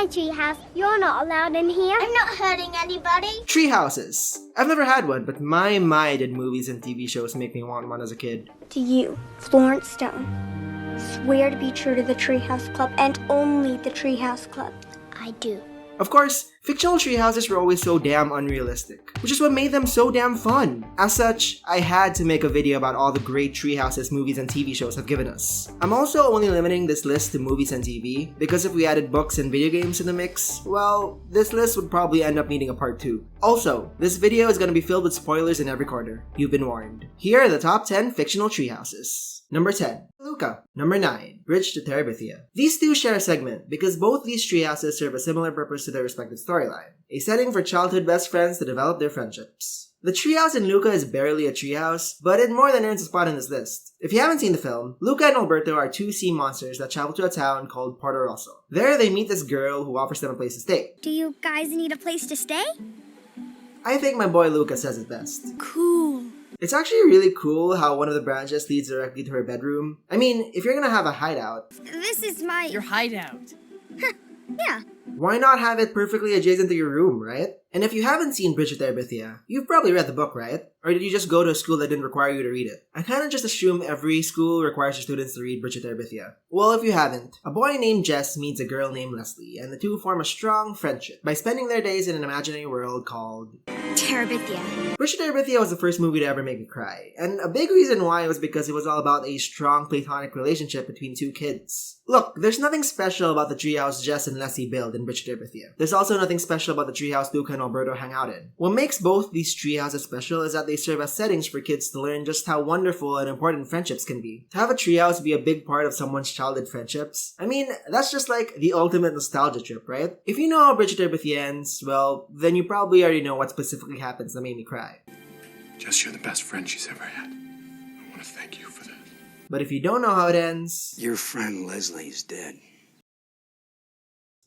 my treehouse. You're not allowed in here. I'm not hurting anybody. Treehouses. I've never had one, but my did movies and TV shows make me want one as a kid. Do you, Florence Stone, swear to be true to the Treehouse Club and only the Treehouse Club? I do. Of course, fictional treehouses were always so damn unrealistic, which is what made them so damn fun. As such, I had to make a video about all the great treehouses movies and TV shows have given us. I'm also only limiting this list to movies and TV, because if we added books and video games in the mix, well, this list would probably end up needing a part 2. Also, this video is going to be filled with spoilers in every corner. You've been warned. Here are the top 10 fictional treehouses. Number 10, Luca. Number 9, Bridge to Terabithia. These two share a segment because both these treehouses serve a similar purpose to their respective storyline, a setting for childhood best friends to develop their friendships. The treehouse in Luca is barely a treehouse, but it more than earns a spot in this list. If you haven't seen the film, Luca and Alberto are two sea monsters that travel to a town called Porto Rosso. There they meet this girl who offers them a place to stay. Do you guys need a place to stay? I think my boy Luca says it best. Cool. It's actually really cool how one of the branches leads directly to her bedroom. I mean, if you're gonna have a hideout... This is my... Your hideout. Yeah. Why not have it perfectly adjacent to your room, right? And if you haven't seen Bridge to Terabithia, you've probably read the book, right? Or did you just go to a school that didn't require you to read it? I kinda just assume every school requires their students to read Bridge to Terabithia. Well, if you haven't, a boy named Jess meets a girl named Leslie, and the two form a strong friendship by spending their days in an imaginary world called... Terabithia. Bridge to Terabithia was the first movie to ever make me cry, and a big reason why was because it was all about a strong platonic relationship between two kids. Look, there's nothing special about the treehouse Jess and Leslie build in Bridge to Terabithia. There's also nothing special about the treehouse Luca and Alberto hang out in. What makes both these treehouses special is that they serve as settings for kids to learn just how wonderful and important friendships can be. To have a treehouse be a big part of someone's childhood friendships, I mean, that's just like the ultimate nostalgia trip, right? If you know how Bridge to Terabithia ends, well, then you probably already know what specifically happens that made me cry. Jess, you're the best friend she's ever had. I want to thank you for that. But if you don't know how it ends... Your friend Leslie's dead.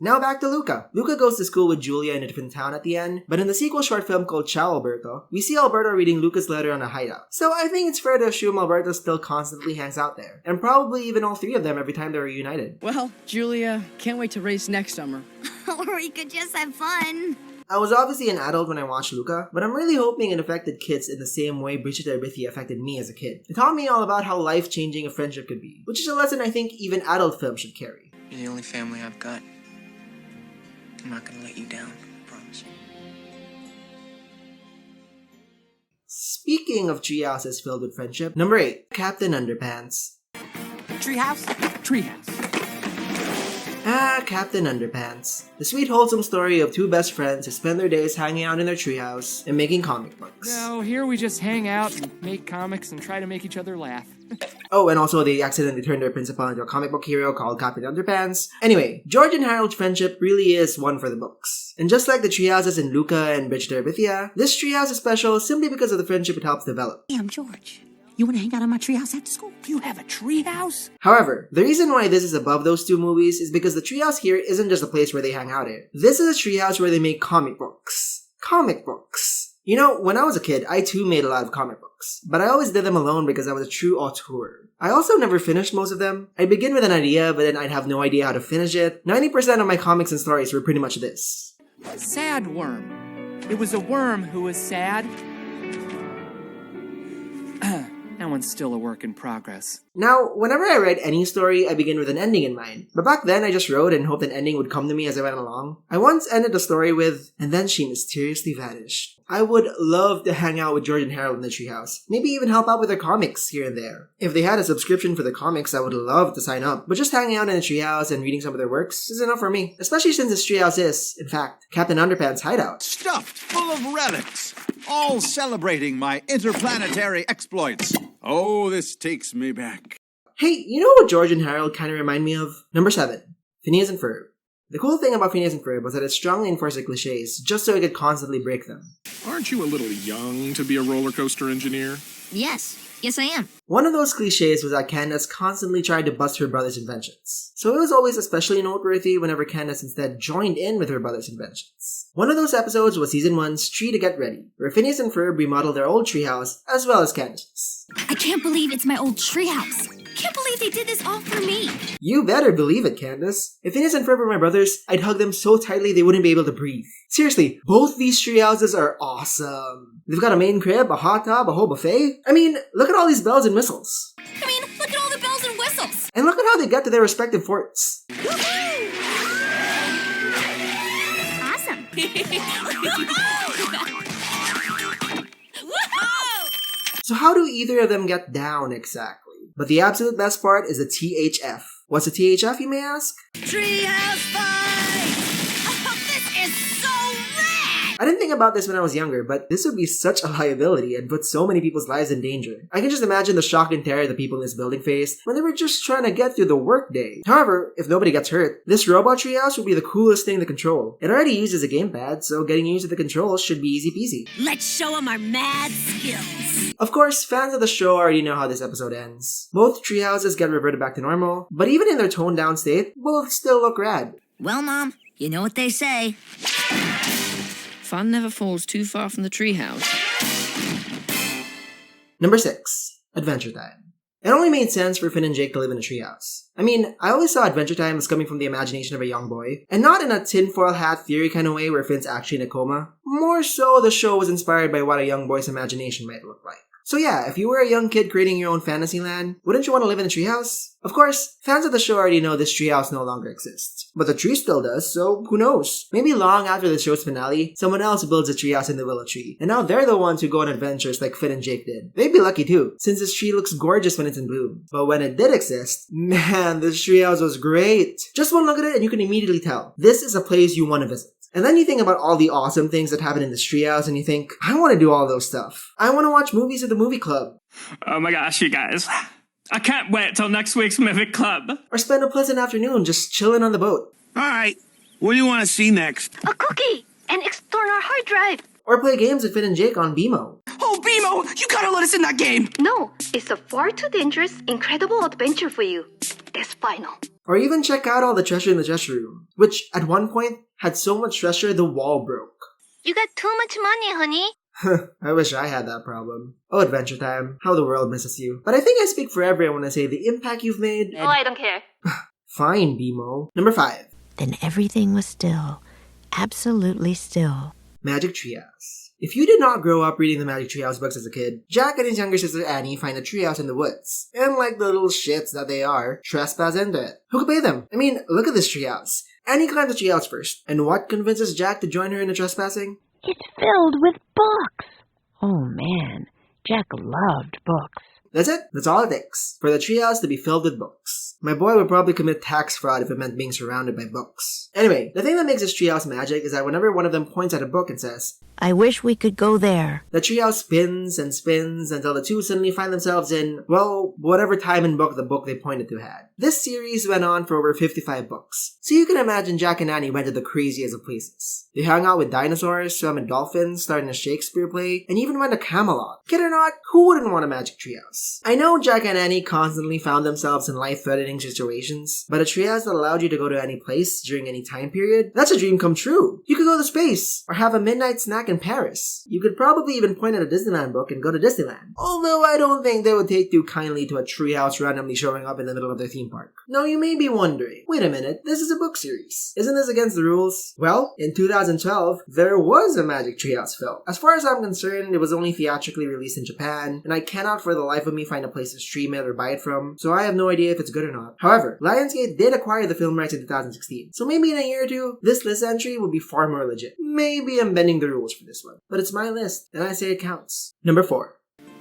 Now back to Luca. Luca goes to school with Julia in a different town at the end, but in the sequel short film called Ciao Alberto, we see Alberto reading Luca's letter on a hideout. So I think it's fair to assume Alberto still constantly hangs out there, and probably even all three of them every time they're reunited. Well, Julia, can't wait to race next summer. Or we could just have fun. I was obviously an adult when I watched Luca, but I'm really hoping it affected kids in the same way Bridge to Terabithia affected me as a kid. It taught me all about how life-changing a friendship could be, which is a lesson I think even adult films should carry. You're the only family I've got. I'm not gonna let you down, I promise. Speaking of treehouses filled with friendship, number 8, Captain Underpants. Treehouse? Treehouse. Ah, Captain Underpants. The sweet wholesome story of two best friends who spend their days hanging out in their treehouse and making comic books. No, here we just hang out and make comics and try to make each other laugh. Oh, and also they accidentally turned their principal into a comic book hero called Captain Underpants. Anyway, George and Harold's friendship really is one for the books. And just like the treehouses in Luca and Bridge to Terabithia, this treehouse is special simply because of the friendship it helps develop. Hey, I'm George. You want to hang out on my treehouse after school? You have a treehouse? However, the reason why this is above those two movies is because the treehouse here isn't just a place where they hang out in. This is a treehouse where they make comic books. Comic books. You know, when I was a kid, I too made a lot of comic books, but I always did them alone because I was a true auteur. I also never finished most of them. I'd begin with an idea, but then I'd have no idea how to finish it. 90% of my comics and stories were pretty much this. Sad worm. It was a worm who was sad. That one's still a work in progress. Now, whenever I write any story, I begin with an ending in mind. But back then, I just wrote and hoped an ending would come to me as I went along. I once ended the story with, and then she mysteriously vanished. I would love to hang out with George and Harold in the treehouse. Maybe even help out with their comics here and there. If they had a subscription for the comics, I would love to sign up. But just hanging out in the treehouse and reading some of their works is enough for me. Especially since this treehouse is, in fact, Captain Underpants' hideout. Stuffed full of relics, all celebrating my interplanetary exploits. Oh, this takes me back. Hey, you know what George and Harold kind of remind me of? Number 7, Phineas and Ferb. The cool thing about Phineas and Ferb was that it strongly enforced the cliches just so it could constantly break them. Aren't you a little young to be a roller coaster engineer? Yes I am. One of those cliches was that Candace constantly tried to bust her brother's inventions. So it was always especially noteworthy whenever Candace instead joined in with her brother's inventions. One of those episodes was Season 1's Tree to Get Ready, where Phineas and Ferb remodeled their old treehouse as well as Candace's. I can't believe it's my old treehouse. can't believe they did this all for me. You better believe it, Candace. If Phineas and Ferb were my brothers, I'd hug them so tightly they wouldn't be able to breathe. Seriously, both these treehouses are awesome. They've got a main crib, a hot tub, a whole buffet. I mean, look at all these bells and whistles. I mean, look at all the bells and whistles. And look at how they get to their respective forts. Awesome. So how do either of them get down exactly? But the absolute best part is the THF. What's a THF, you may ask? Treehouse fight! Oh, this is so rad! I didn't think about this when I was younger, but this would be such a liability and put so many people's lives in danger. I can just imagine the shock and terror the people in this building faced when they were just trying to get through the workday. However, if nobody gets hurt, this robot treehouse would be the coolest thing to control. It already uses a gamepad, so getting used to the controls should be easy peasy. Let's show them our mad skills. Of course, fans of the show already know how this episode ends. Both treehouses get reverted back to normal, but even in their toned down state, both still look rad. Well, Mom, you know what they say. Fun never falls too far from the treehouse. Number 6. Adventure Time. It only made sense for Finn and Jake to live in a treehouse. I mean, I always saw Adventure Time as coming from the imagination of a young boy, and not in a tinfoil hat theory kind of way where Finn's actually in a coma. More so, the show was inspired by what a young boy's imagination might look like. So yeah, if you were a young kid creating your own fantasy land, wouldn't you want to live in a treehouse? Of course, fans of the show already know this treehouse no longer exists. But the tree still does, so who knows? Maybe long after the show's finale, someone else builds a treehouse in the willow tree, and now they're the ones who go on adventures like Finn and Jake did. They'd be lucky too, since this tree looks gorgeous when it's in bloom. But when it did exist, man, this treehouse was great! Just one look at it and you can immediately tell. This is a place you want to visit. And then you think about all the awesome things that happen in this treehouse and you think, I want to do all those stuff. I want to watch movies at the movie club. Oh my gosh, you guys. I can't wait till next week's movie club. Or spend a pleasant afternoon just chilling on the boat. Alright, what do you want to see next? A cookie! An external hard drive! Or play games with Finn and Jake on BMO. Oh, BMO, you gotta let us in that game! No, it's a far too dangerous, incredible adventure for you. This final. Or even check out all the treasure in the treasure room, which at one point had so much treasure the wall broke. You got too much money, honey. I wish I had that problem. Oh, Adventure Time, how the world misses you. But I think I speak for everyone when I say the impact you've made. Oh, I don't care. Fine, BMO. Number 5. Then everything was still. Absolutely still. Magic Treehouse. If you did not grow up reading the Magic Treehouse books as a kid, Jack and his younger sister Annie find a treehouse in the woods, and like the little shits that they are, trespass into it. Who could pay them? I mean, look at this treehouse. Annie climbs the treehouse first, and what convinces Jack to join her in the trespassing? It's filled with books. Oh man, Jack loved books. That's it. That's all it takes. For the treehouse to be filled with books. My boy would probably commit tax fraud if it meant being surrounded by books. Anyway, the thing that makes this treehouse magic is that whenever one of them points at a book and says, I wish we could go there, the treehouse spins and spins until the two suddenly find themselves in, well, whatever time and book the book they pointed to had. This series went on for over 55 books. So you can imagine Jack and Annie went to the craziest of places. They hung out with dinosaurs, swam with dolphins, starred in a Shakespeare play, and even went to Camelot. Kid or not, who wouldn't want a magic treehouse? I know Jack and Annie constantly found themselves in life-threatening situations, but a treehouse that allowed you to go to any place during any time period, that's a dream come true. You could go to space, or have a midnight snack in Paris. You could probably even point at a Disneyland book and go to Disneyland. Although I don't think they would take too kindly to a treehouse randomly showing up in the middle of their theme park. Now you may be wondering, wait a minute, this is a book series. Isn't this against the rules? Well, in 2012, there was a Magic Treehouse film. As far as I'm concerned, it was only theatrically released in Japan, and I cannot for the life of me find a place to stream it or buy it from, so I have no idea if it's good or not. However, Lionsgate did acquire the film rights in 2016, so maybe in a year or two, this list entry will be far more legit. Maybe I'm bending the rules for this one, but it's my list, and I say it counts. Number 4.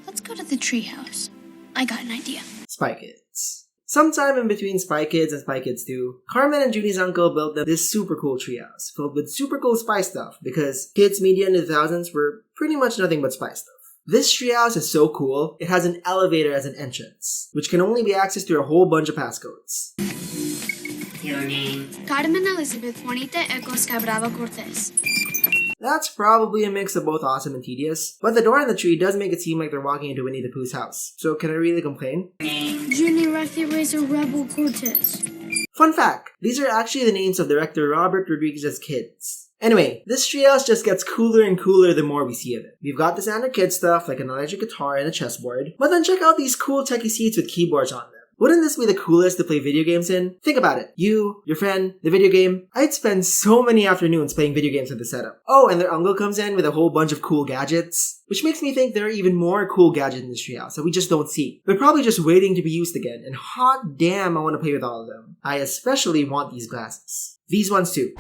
Let's go to the treehouse. I got an idea. Spy Kids. Sometime in between Spy Kids and Spy Kids 2, Carmen and Junie's uncle built them this super cool treehouse, filled with super cool spy stuff, because kids media in the 2000s were pretty much nothing but spy stuff. This treehouse is so cool, it has an elevator as an entrance, which can only be accessed through a whole bunch of passcodes. Your name? Carmen Elizabeth Juanita Ecos Cabrava Cortez. That's probably a mix of both awesome and tedious, but the door on the tree does make it seem like they're walking into Winnie the Pooh's house, so can I really complain? Junior Rathi Razor Rebel Cortez. Fun fact, these are actually the names of director Robert Rodriguez's kids. Anyway, this treehouse just gets cooler and cooler the more we see of it. We've got the standard kid stuff like an electric guitar and a chessboard, but then check out these cool techie seats with keyboards on them. Wouldn't this be the coolest to play video games in? Think about it. You, your friend, the video game. I'd spend so many afternoons playing video games with the setup. Oh, and their uncle comes in with a whole bunch of cool gadgets. Which makes me think there are even more cool gadgets in this treehouse that we just don't see. They're probably just waiting to be used again, and hot damn I want to play with all of them. I especially want these glasses. These ones too.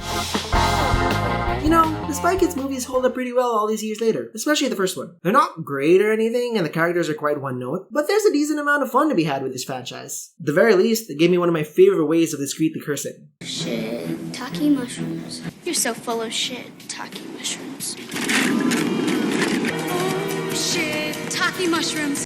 You know, the Spy Kids movies hold up pretty well all these years later, especially the first one. They're not great or anything, and the characters are quite one-note, but there's a decent amount of fun to be had with this franchise. At the very least, it gave me one of my favorite ways of discreetly cursing. Shiitake mushrooms. You're so full of shit, shiitake mushrooms. Shiitake mushrooms.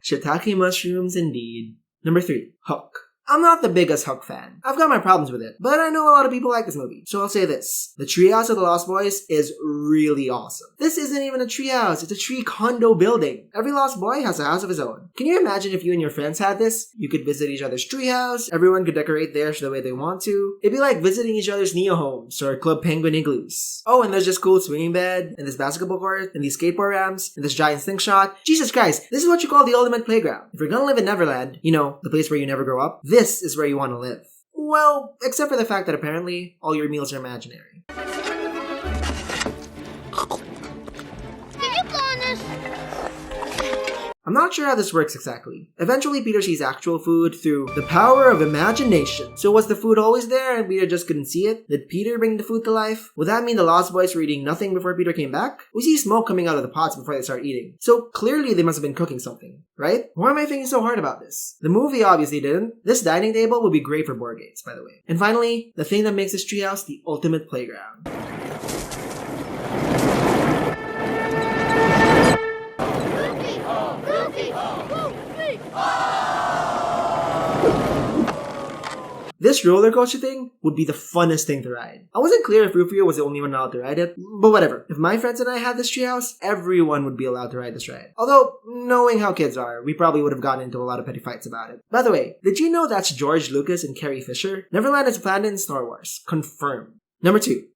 Shiitake mushrooms indeed. Number 3, Hook. I'm not the biggest Hook fan. I've got my problems with it, but I know a lot of people like this movie, so I'll say this. The Treehouse of the Lost Boys is really awesome. This isn't even a treehouse, it's a tree condo building. Every Lost Boy has a house of his own. Can you imagine if you and your friends had this? You could visit each other's treehouse, everyone could decorate theirs the way they want to. It'd be like visiting each other's Neo homes or Club Penguin igloos. Oh, and there's this cool swinging bed, and this basketball court, and these skateboard ramps, and this giant slingshot. Jesus Christ, this is what you call the ultimate playground. If you're gonna live in Neverland, you know, the place where you never grow up, this is where you want to live. Well, except for the fact that apparently all your meals are imaginary. I'm not sure how this works exactly. Eventually, Peter sees actual food through the power of imagination. So was the food always there and Peter just couldn't see it? Did Peter bring the food to life? Would that mean the Lost Boys were eating nothing before Peter came back? We see smoke coming out of the pots before they start eating. So clearly they must have been cooking something, right? Why am I thinking so hard about this? The movie obviously didn't. This dining table would be great for board games, by the way. And finally, the thing that makes this treehouse the ultimate playground. This roller coaster thing would be the funnest thing to ride. I wasn't clear if Rufio was the only one allowed to ride it, but whatever. If my friends and I had this treehouse, everyone would be allowed to ride this ride. Although, knowing how kids are, we probably would have gotten into a lot of petty fights about it. By the way, did you know that's George Lucas and Carrie Fisher? Neverland is a planet in Star Wars. Confirmed. Number 2.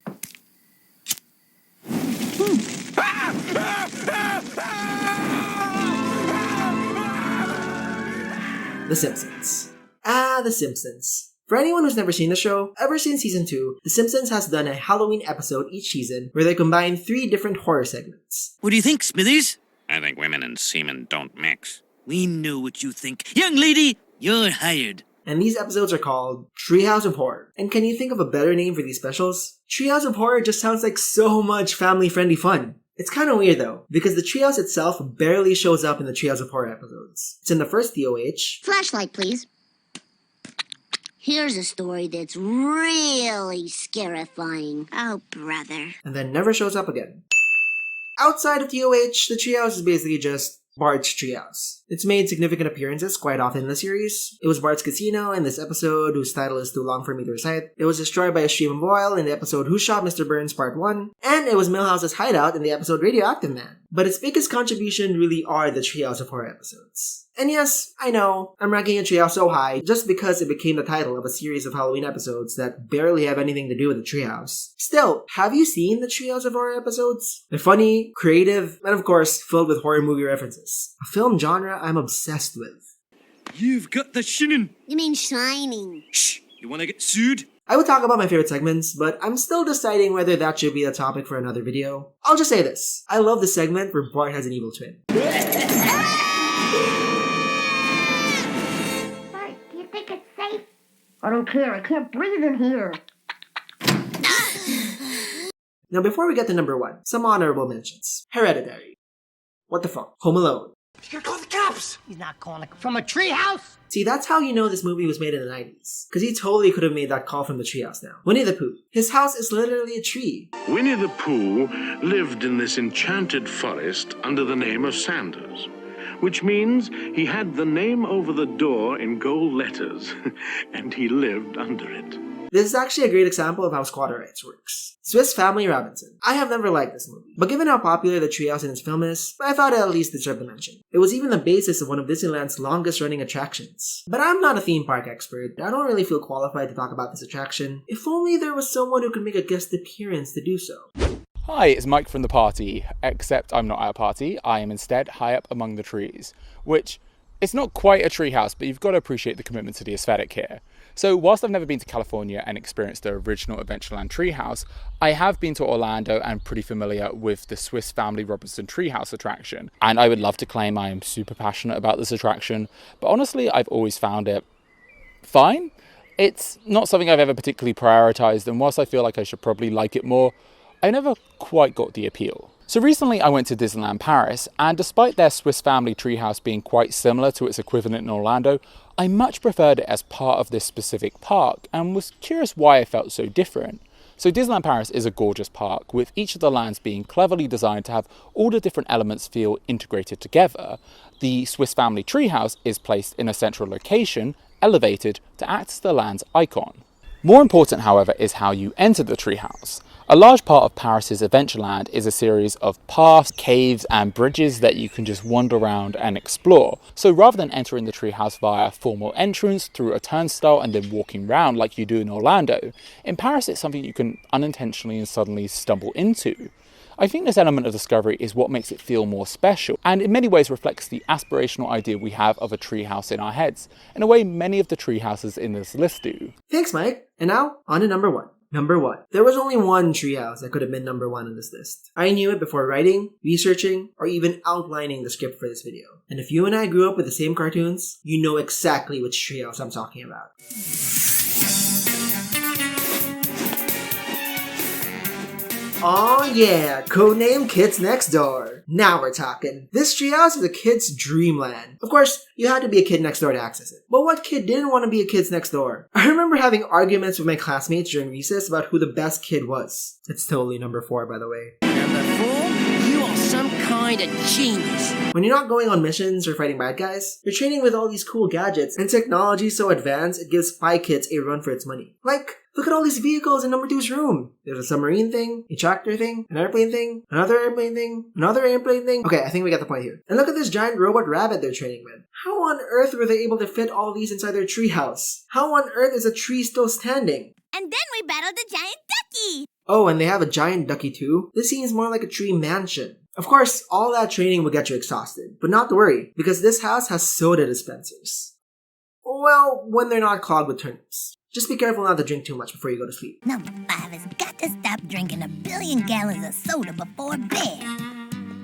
The Simpsons. The Simpsons. For anyone who's never seen the show, ever since season 2, The Simpsons has done a Halloween episode each season where they combine 3 different horror segments. What do you think, Smithers? I think women and semen don't mix. We know what you think. Young lady, you're hired. And these episodes are called Treehouse of Horror. And can you think of a better name for these specials? Treehouse of Horror just sounds like so much family-friendly fun. It's kind of weird though, because the treehouse itself barely shows up in the Treehouse of Horror episodes. It's in the first TOH. Flashlight, please. Here's a story that's really scarifying. Oh, brother. And then never shows up again. Outside of TOH, the treehouse is basically just Bart's treehouse. It's made significant appearances quite often in the series. It was Bart's Casino in this episode, whose title is too long for me to recite. It was destroyed by a stream of oil in the episode Who Shot Mr. Burns Part 1. And it was Milhouse's hideout in the episode Radioactive Man. But its biggest contribution really are the Treehouse of Horror episodes. And yes, I know, I'm ranking a treehouse so high just because it became the title of a series of Halloween episodes that barely have anything to do with the treehouse. Still, have you seen the Treehouse of Horror episodes? They're funny, creative, and of course, filled with horror movie references. A film genre I'm obsessed with. You've got the shinin. You mean shining. Shh, you wanna get sued? I would talk about my favorite segments, but I'm still deciding whether that should be a topic for another video. I'll just say this. I love the segment where Bart has an evil twin. I don't care. I can't breathe in here. Now before we get to number 1, some honorable mentions. Hereditary. What the fuck? Home Alone. He's gonna call the cops! He's not calling it from a treehouse! See, that's how you know this movie was made in the 90s. Because he totally could have made that call from the treehouse now. Winnie the Pooh. His house is literally a tree. Winnie the Pooh lived in this enchanted forest under the name of Sanders, which means he had the name over the door in gold letters, and he lived under it. This is actually a great example of how squatter rights works. Swiss Family Robinson. I have never liked this movie, but given how popular the treehouse in its film is, I thought it at least deserved a mention. It was even the basis of one of Disneyland's longest running attractions. But I'm not a theme park expert, I don't really feel qualified to talk about this attraction. If only there was someone who could make a guest appearance to do so. Hi, it's Mike from the party, except I'm not at a party, I am instead high up among the trees, which It's not quite a treehouse, but you've got to appreciate the commitment to the aesthetic here. So whilst I've never been to California and experienced the original Adventureland treehouse, I have been to Orlando and pretty familiar with the Swiss Family Robinson treehouse attraction. And I would love to claim I am super passionate about this attraction, but honestly, I've always found it fine. It's not something I've ever particularly prioritized, and whilst I feel like I should probably like it more, I never quite got the appeal. So recently I went to Disneyland Paris, and despite their Swiss Family treehouse being quite similar to its equivalent in Orlando, I much preferred it as part of this specific park and was curious why I felt so different. So Disneyland Paris is a gorgeous park, with each of the lands being cleverly designed to have all the different elements feel integrated together. The Swiss Family treehouse is placed in a central location, elevated to act as the land's icon. More important, however, is how you enter the treehouse. A large part of Paris's Adventureland is a series of paths, caves and bridges that you can just wander around and explore. So rather than entering the treehouse via a formal entrance through a turnstile and then walking around like you do in Orlando, in Paris it's something you can unintentionally and suddenly stumble into. I think this element of discovery is what makes it feel more special, and in many ways reflects the aspirational idea we have of a treehouse in our heads, in a way many of the treehouses in this list do. Thanks, Mike. And now, on to number 1. Number 1. There was only one treehouse that could have been number 1 on this list. I knew it before writing, researching, or even outlining the script for this video. And if you and I grew up with the same cartoons, you know exactly which treehouse I'm talking about. Aw yeah, codename Kids Next Door. Now we're talking. This treehouse is a kid's dreamland. Of course, you had to be a kid next door to access it. But what kid didn't want to be a kid next door? I remember having arguments with my classmates during recess about who the best kid was. It's totally number 4, by the way. Number 4? You are some kind of genius. When you're not going on missions or fighting bad guys, you're training with all these cool gadgets, and technology so advanced it gives Spy Kids a run for its money. Like, look at all these vehicles in number 2's room. There's a submarine thing, a tractor thing, an airplane thing, another airplane thing, another airplane thing. Okay, I think we get the point here. And look at this giant robot rabbit they're training with. How on earth were they able to fit all these inside their treehouse? How on earth is a tree still standing? And then we battled the giant ducky. Oh, and they have a giant ducky too? This seems more like a tree mansion. Of course, all that training will get you exhausted, but not to worry, because this house has soda dispensers. Well, when they're not clogged with turnips. Just be careful not to drink too much before you go to sleep. Number 5 has got to stop drinking 1 billion gallons of soda before bed.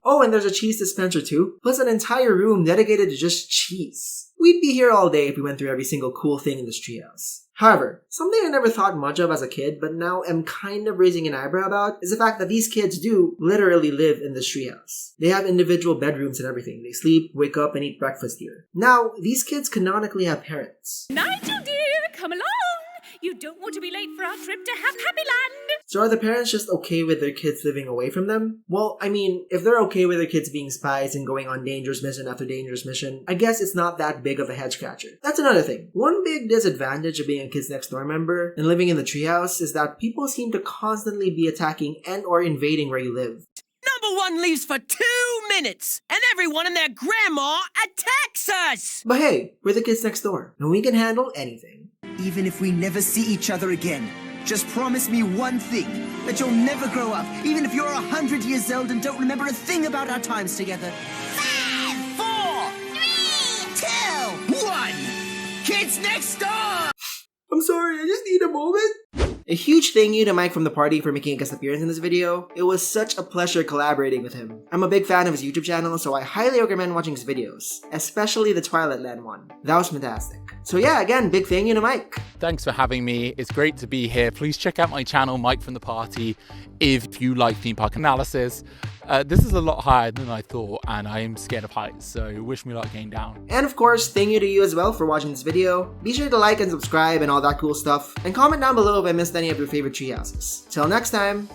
Oh, and there's a cheese dispenser too, plus an entire room dedicated to just cheese. We'd be here all day if we went through every single cool thing in this treehouse. However, something I never thought much of as a kid, but now am kind of raising an eyebrow about, is the fact that these kids do literally live in this treehouse. They have individual bedrooms and everything. They sleep, wake up, and eat breakfast here. Now, these kids canonically have parents. Nigel dear, come along! You don't want to be late for our trip to Happy Land! So are the parents just okay with their kids living away from them? Well, I mean, if they're okay with their kids being spies and going on dangerous mission after dangerous mission, I guess it's not that big of a head scratcher. That's another thing. One big disadvantage of being a Kids Next Door member and living in the treehouse is that people seem to constantly be attacking and or invading where you live. Number 1 leaves for 2 minutes, and everyone and their grandma attacks us! But hey, we're the Kids Next Door, and we can handle anything. Even if we never see each other again, just promise me one thing, that you'll never grow up, even if you're 100 years old and don't remember a thing about our times together. 5, 4, 3, 2, 1! Kids Next Door! I'm sorry, I just need a moment. A huge thank you to Mike from the party for making a guest appearance in this video. It was such a pleasure collaborating with him. I'm a big fan of his YouTube channel, so I highly recommend watching his videos, especially the Twilight Land one. That was fantastic. So yeah, again, big thank you to Mike. Thanks for having me. It's great to be here. Please check out my channel, Mike from the Party, if you like theme park analysis. This is a lot higher than I thought, and I am scared of heights, so wish me luck getting down. And of course, thank you to you as well for watching this video. Be sure to like and subscribe and all that cool stuff, and comment down below if I missed any of your favorite treehouses. Till next time!